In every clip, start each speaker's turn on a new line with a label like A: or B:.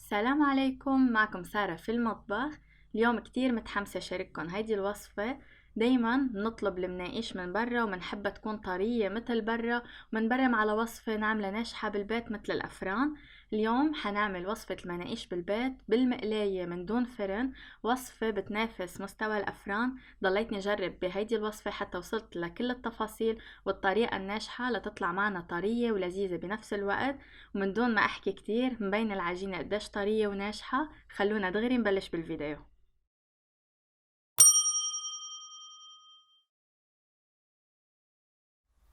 A: السلام عليكم، معكم سارة في المطبخ. اليوم كتير متحمسة شارككم هيدي الوصفة. دايما بنطلب المناقيش من برا ومنحبها تكون طرية مثل برا، ومنبرم على وصفة نعملها ناشحة بالبيت مثل الأفران. اليوم حنعمل وصفة المناقيش بالبيت بالمقلاية من دون فرن، وصفة بتنافس مستوى الأفران. ضليتني جرب بهيدي الوصفة حتى وصلت لكل التفاصيل والطريقة الناجحة لتطلع معنا طرية ولذيذة بنفس الوقت. ومن دون ما احكي كتير مبين العجينة قديش طرية وناجحة، خلونا دغري نبلش بالفيديو.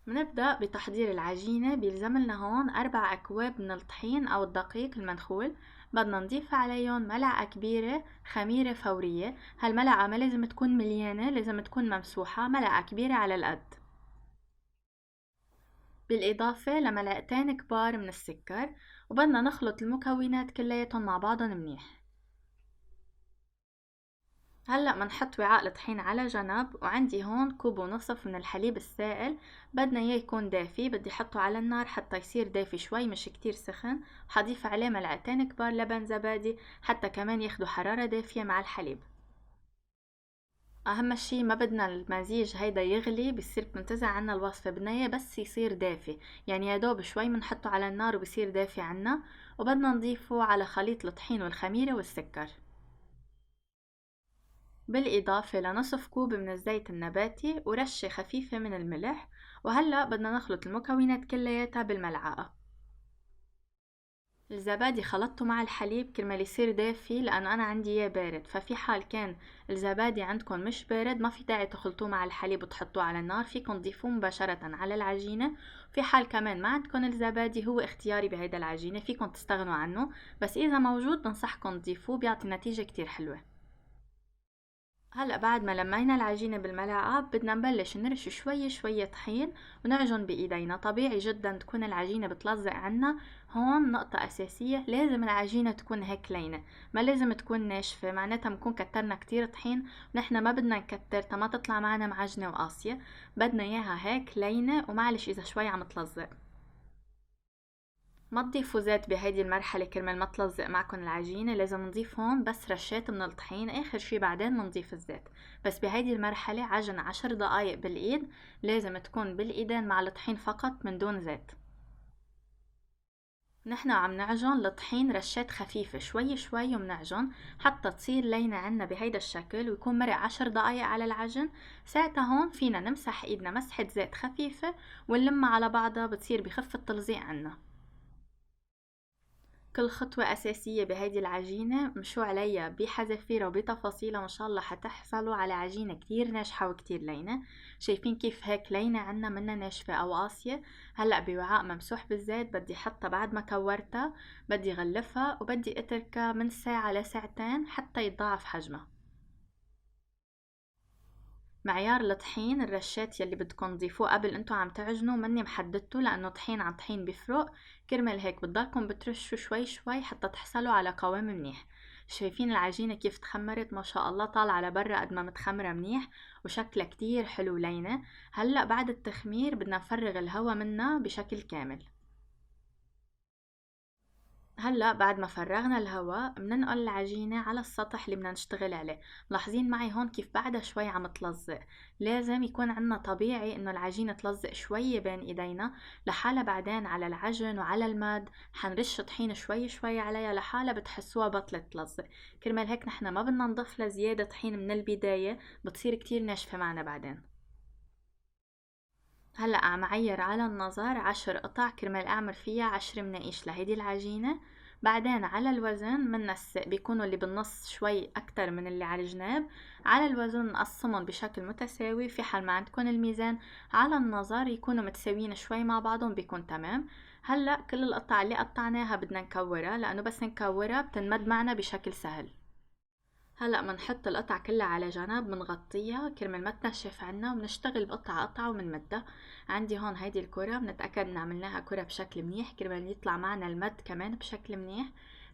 A: بنبدأ بتحضير العجينة. بيلزملنا هون 4 أكواب من الطحين أو الدقيق المنخول. بدنا نضيف عليهم ملعقة كبيرة خميرة فورية. هالملعقة ما لازم تكون مليانة، لازم تكون ممسوحة، ملعقة كبيرة على القد. بالإضافة لملعقتين كبار من السكر. وبدنا نخلط المكونات كلياتهم مع بعضهم منيح. هلأ منحط وعاء الطحين على جنب، وعندي هون كوب ونصف من الحليب السائل. بدنا اياه يكون دافي، بدي حطه على النار حتى يصير دافي شوي مش كتير سخن. حضيف عليه ملعقتين كبار لبن زبادي حتى كمان ياخدوا حرارة دافية مع الحليب. اهم شي ما بدنا المزيج هيدا يغلي، بصير بتنتزع عنا الوصفة، بدنا اياه بس يصير دافي، يعني يا دوب شوي منحطه على النار وبصير دافي عنا. وبدنا نضيفه على خليط الطحين والخميرة والسكر، بالإضافة لنصف كوب من الزيت النباتي ورشة خفيفة من الملح. وهلأ بدنا نخلط المكونات كلياتها بالملعقة. الزبادي خلطته مع الحليب كرمال يصير دافي، لأنه أنا عندي إياه بارد، ففي حال كان الزبادي عندكم مش بارد ما في داعي تخلطوه مع الحليب وتحطوه على النار، فيكن تضيفوه مباشرة على العجينة. في حال كمان ما عندكم الزبادي، هو اختياري بهيدا العجينة، فيكن تستغنوا عنه، بس إذا موجود بنصحكم تضيفوه، بيعطي نتيجة كتير حلوة. هلأ بعد ما لمينا العجينة بالملعقة بدنا نبلش نرش شوي شوي طحين ونعجن بإيدينا. طبيعي جدا تكون العجينة بتلزق عنا. هون نقطة أساسية، لازم العجينة تكون هيك لينة، ما لازم تكون ناشفة، معناتها بنكون كترنا كتير طحين. ونحن ما بدنا نكتر تما تطلع معنا معجنة وقاسية، بدنا اياها هيك لينة. ومعلش إذا شوي عم تلزق، ما تضيفوا زيت بهيدي المرحلة كرمال ما تلزق معكن العجينة. لازم نضيف هون بس رشات من الطحين آخر شي، بعدين منضيف الزيت. بس بهيدي المرحلة عجن 10 دقايق بالإيد، لازم تكون بالإيدين مع الطحين فقط من دون زيت. نحن عم نعجن الطحين رشات خفيفة شوي شوي، ومنعجن حتى تصير لينة عنا بهيدا الشكل ويكون مرق 10 دقايق على العجن. ساعتها هون فينا نمسح ايدنا مسحة زيت خفيفة ونلمها على بعضها، بتصير بخف التلزيق عنا. كل خطوة أساسية بهيدي العجينة مشو عليها بحذافيرها وبتفاصيلها. ما شاء الله حتحصلوا على عجينة كتير ناجحة وكتير لينة. شايفين كيف هيك لينة عنا منا ناشفة أو قاسية. هلأ بوعاء ممسوح بالزيت بدي حطها بعد ما كورتها، بدي غلفها وبدي اتركها من ساعة لساعتين حتى يتضاعف حجمها. معيار الطحين الرشات يلي بدكن تضيفوه قبل انتو عم تعجنوا مني محددته، لانه طحين عن طحين بيفرق. كرمال هيك بتضلكم بترشوا شوي شوي حتى تحصلوا على قوام منيح. شايفين العجينة كيف تخمرت؟ ما شاء الله طالعة لبرا قد ما متخمرة منيح، وشكلها كتير حلو لينة. هلأ بعد التخمير بدنا نفرغ الهوا منها بشكل كامل. هلا بعد ما فرغنا الهواء بننقل العجينة على السطح اللي بدنا نشتغل عليه. ملاحظين معي هون كيف بعدها شوي عم تلزق؟ لازم يكون عنا طبيعي انه العجينة تلزق شوي بين ايدينا لحالها. بعدين على العجن وعلى الماد حنرش طحين شوي شوي عليها لحالها، بتحسوها بطلت تلزق. كرمال هيك نحنا ما بدنا نضيف لها زيادة طحين من البداية، بتصير كتير ناشفة معنا بعدين. هلأ عم عير على النظر 10 قطع كرمال اعمل فيها 10 مناقيش لهيدي العجينة. بعدين على الوزن منسق، بيكونوا اللي بالنص شوي اكتر من اللي على الجناب. على الوزن نقسمهم بشكل متساوي. في حال ما عندكم الميزان على النظر يكونوا متساويين شوي مع بعضهم بيكون تمام. هلأ كل القطع اللي قطعناها بدنا نكورها، لانه بس نكورها بتنمد معنا بشكل سهل. هلأ منحط القطع كلها على جنب، منغطيها كرمال ما تنشف عنا، وبنشتغل بقطعة قطعة ومنمدها. عندي هون هيدي الكرة بنتأكد ان عملناها كرة بشكل منيح كرمال يطلع معنا المد كمان بشكل منيح.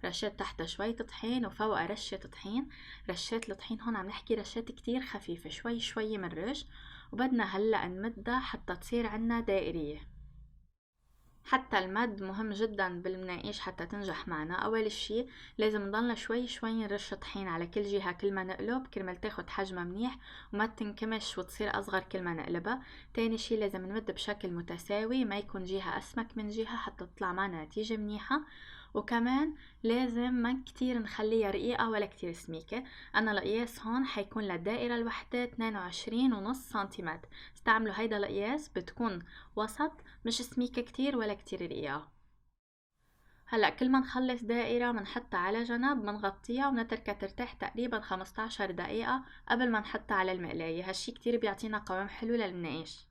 A: رشيت تحتها شوية طحين وفوقها رشة طحين. رشات الطحين هون عم نحكي رشات كتير خفيفة، شوي شوي منرش. وبدنا هلأ نمدها حتى تصير عنا دائرية. حتى المد مهم جدا بالمناقيش حتى تنجح معنا. اول اشي لازم نضلنا شوي شوي نرش طحين على كل جهة كل ما نقلب كرمال تاخد حجمها منيح وما تنكمش وتصير اصغر كل ما نقلبها. تاني شي لازم نمد بشكل متساوي، ما يكون جهة اسمك من جهة حتى تطلع معنا نتيجة منيحة. وكمان لازم ما كتير نخليها رقيقة ولا كتير سميكة. انا القياس هون حيكون للدائرة الوحدة 22.5 سنتيمتر. استعملوا هيدا القياس، بتكون وسط، مش سميكة كتير ولا كتير رقيقة. هلأ كل ما نخلص دائرة منحطها على جنب، منغطيها ونتركها ترتاح تقريبا 15 دقيقة قبل ما نحطها على المقلاية. هالشي كتير بيعطينا قوام حلو للمناقيش.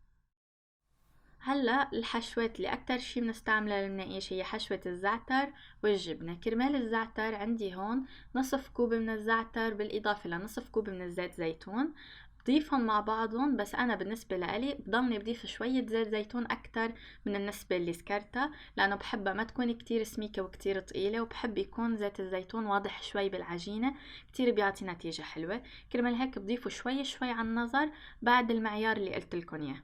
A: هلا الحشوات اللي اكتر شي بنستعملها للمناقيش هي حشوة الزعتر والجبنة. كرمال الزعتر عندي هون نصف كوب من الزعتر بالاضافة لنصف كوب من الزيت زيتون، بضيفهم مع بعضهم. بس انا بالنسبة لإلي بضلني بضيف شوية زيت زيتون اكتر من النسبة اللي ذكرتها، لانه بحبها ما تكون كتير سميكة وكتير تقيلة، وبحب يكون زيت الزيتون واضح شوي بالعجينة، كتير بيعطي نتيجة حلوة. كرمال هيك بضيفه شوي شوي عن النظر بعد المعيار اللي قلتلكن اياه.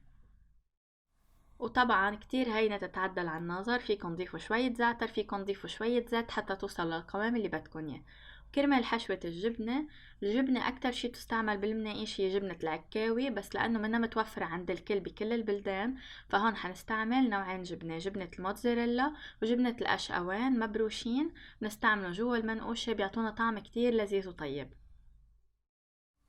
A: وطبعا كتير هينة تتعدل على النظر، فيكن تضيفوا شوية زعتر، فيكن تضيفوا شوية زيت حتى توصل للقوام اللي بدكن اياه. كرمال حشوة الجبنة أكتر شي تستعمل بالمناقيش هي جبنة العكاوي، بس لأنه منها متوفرة عند الكل بكل البلدان فهون حنستعمل نوعين جبنة، جبنة الموتزاريلا وجبنة القشقوان مبروشين، بنستعمله جوا المنقوشة، بيعطونا طعم كتير لذيذ وطيب.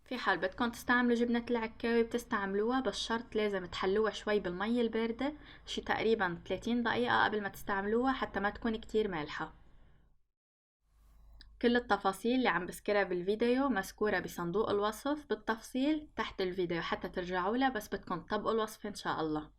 A: في حال بدكم تستعملوا جبنة العكاوي بتستعملوها، بس شرط لازم تحلوها شوي بالمي الباردة شي تقريبا 30 دقيقة قبل ما تستعملوها حتى ما تكون كتير مالحة. كل التفاصيل اللي عم بذكرها بالفيديو مذكورة بصندوق الوصف بالتفصيل تحت الفيديو حتى ترجعوا لها، بس بدكم تطبقوا الوصف ان شاء الله.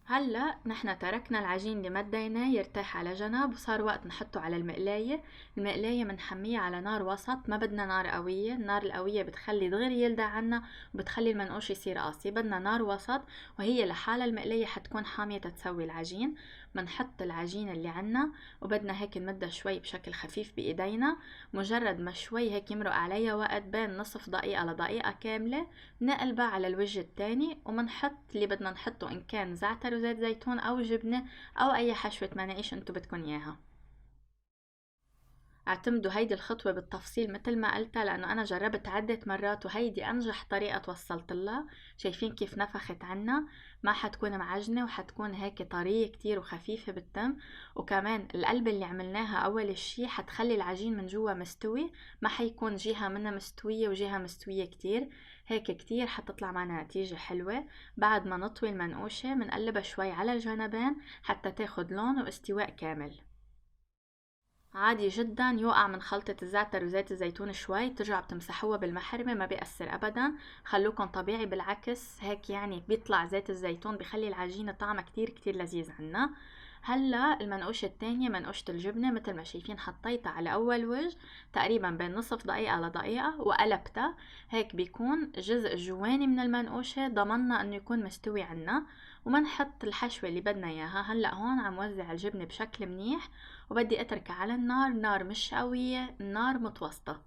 A: هلا نحن تركنا العجين اللي مديناه يرتاح على جنب، وصار وقت نحطه على المقلاية منحميه على نار وسط، ما بدنا نار قوية. النار القوية بتخلي دغري يلدع عنا وبتخلي المنقوش يصير قاسي، بدنا نار وسط، وهي لحالها المقلاية حتكون حامية تتسوي العجين. منحط العجين اللي عنا وبدنا هيك نمدها شوي بشكل خفيف بايدينا، مجرد ما شوي هيك يمرق عليها وقت بين نصف دقيقة لدقيقة كاملة نقلبها على الوجه التاني، ومنحط اللي بدنا نحطه ان كان زعتر وزيت زيتون او جبنة او اي حشوة مناقيش انتو بدكن اياها. اعتمدوا هيدي الخطوة بالتفصيل مثل ما قلتها، لانه انا جربت عدة مرات وهيدي انجح طريقة توصلت لها. شايفين كيف نفخت عنا، ما حتكون معجنة وحتكون هيك طرية كتير وخفيفة بالتم. وكمان القلب اللي عملناها اول شي حتخلي العجين من جوا مستوي، ما حيكون جهة منها مستوية وجهة مستوية كتير، هيك كتير حتطلع معنا نتيجة حلوة. بعد ما نطوي المنقوشة منقلبها شوي على الجانبين حتى تاخد لون واستواء كامل. عادي جدا يوقع من خلطة الزعتر وزيت الزيتون شوي، ترجعوا بتمسحوها بالمحرمة، ما بيأثر أبدا. خلوكم طبيعي، بالعكس هيك يعني بيطلع زيت الزيتون بيخلي العجينة طعمها كتير كتير لذيذ عنا. هلا المنقوشة التانية منقوشة الجبنة مثل ما شايفين حطيتها على أول وجه تقريبا بين نصف دقيقة لدقيقة وقلبتها، هيك بيكون الجزء الجواني من المنقوشة ضمننا انه يكون مستوي عنا. ومنحط الحشوة اللي بدنا اياها. هلا هون عم وزع الجبنة بشكل منيح، وبدي اتركها على النار مش قوية، النار متوسطة،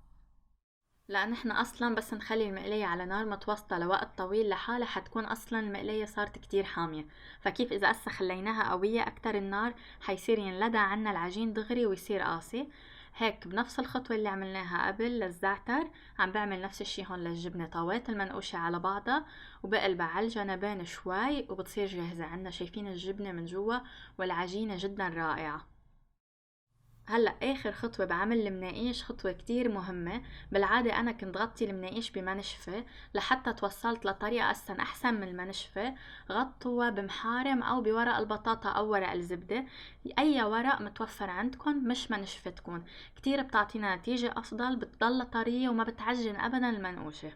A: لان احنا اصلا بس نخلي المقلاية على نار متوسطة لوقت طويل لحالها حتكون اصلا المقلاية صارت كتير حامية. فكيف اذا هسه خليناها قوية اكتر النار حيصير ينلدع عنا العجين دغري ويصير قاسي. هيك بنفس الخطوة اللي عملناها قبل للزعتر عم بعمل نفس الشي هون للجبنة. طويت المنقوشة على بعضها وبقلبها على الجنبين شوي وبتصير جاهزة عنا. شايفين الجبنة من جوا والعجينة جدا رائعة. هلا اخر خطوه بعمل المناقيش خطوه كتير مهمه. بالعاده انا كنت غطي المناقيش بمنشفه، لحتى توصلت لطريقه احسن من المنشفه. غطوها بمحارم او بورق البطاطا او ورق الزبده، اي ورق متوفر عندكم مش منشفه تكون، كتير بتعطينا نتيجه افضل، بتضل طريه وما بتعجن ابدا المنقوشه.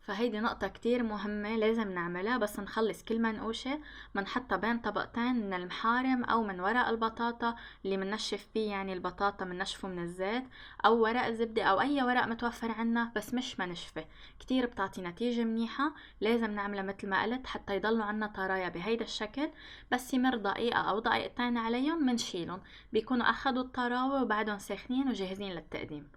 A: فهيدي نقطة كتير مهمة لازم نعملها. بس نخلص كل منقوشة منحطها بين طبقتين من المحارم أو من ورق البطاطا اللي مننشف فيه، يعني البطاطا مننشفه من الزيت، أو ورق زبدة أو أي ورق متوفر عنا بس مش منشفة، كتير بتعطي نتيجة منيحة. لازم نعملها مثل ما قلت حتى يضلوا عنا طرايا بهيدا الشكل. بس يمر دقيقة أو دقيقتين عليهم منشيلهم، بيكونوا أخدوا الطراوة وبعدهم ساخنين وجاهزين للتقديم.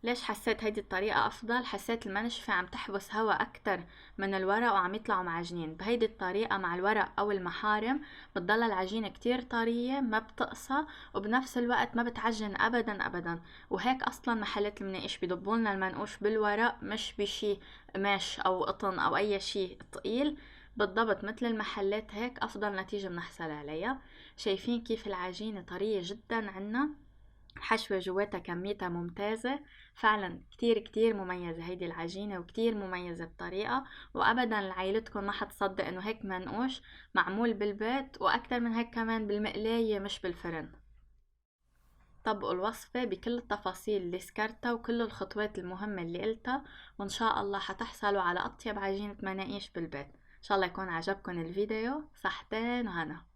A: ليش حسيت هيدي الطريقة أفضل؟ حسيت المنشفة عم تحبس هوا أكتر من الورق وعم يطلعوا معجنين. بهيدي الطريقة مع الورق أو المحارم بتضل العجينة كتير طرية، ما بتقصى، وبنفس الوقت ما بتعجن أبدا أبدا. وهيك أصلا محلات المناقيش بيضبولنا المنقوش بالورق، مش بشي قماش أو قطن أو أي شي تقيل. بالضبط مثل المحلات، هيك أفضل نتيجة بنحصل عليها. شايفين كيف العجينة طرية جدا عنا، حشوة جواتها كميتها ممتازة. فعلا كتير كتير مميزة هيدي العجينة، وكتير مميزة الطريقة. وأبدا عائلتكم ما حتصدق إنه هيك منقوش معمول بالبيت، وأكتر من هيك كمان بالمقلاية مش بالفرن. طبقوا الوصفة بكل التفاصيل اللي ذكرتها وكل الخطوات المهمة اللي قلتها، وإن شاء الله حتحصلوا على أطيب عجينة مناقيش بالبيت. إن شاء الله يكون عجبكم الفيديو. صحتين وهنا.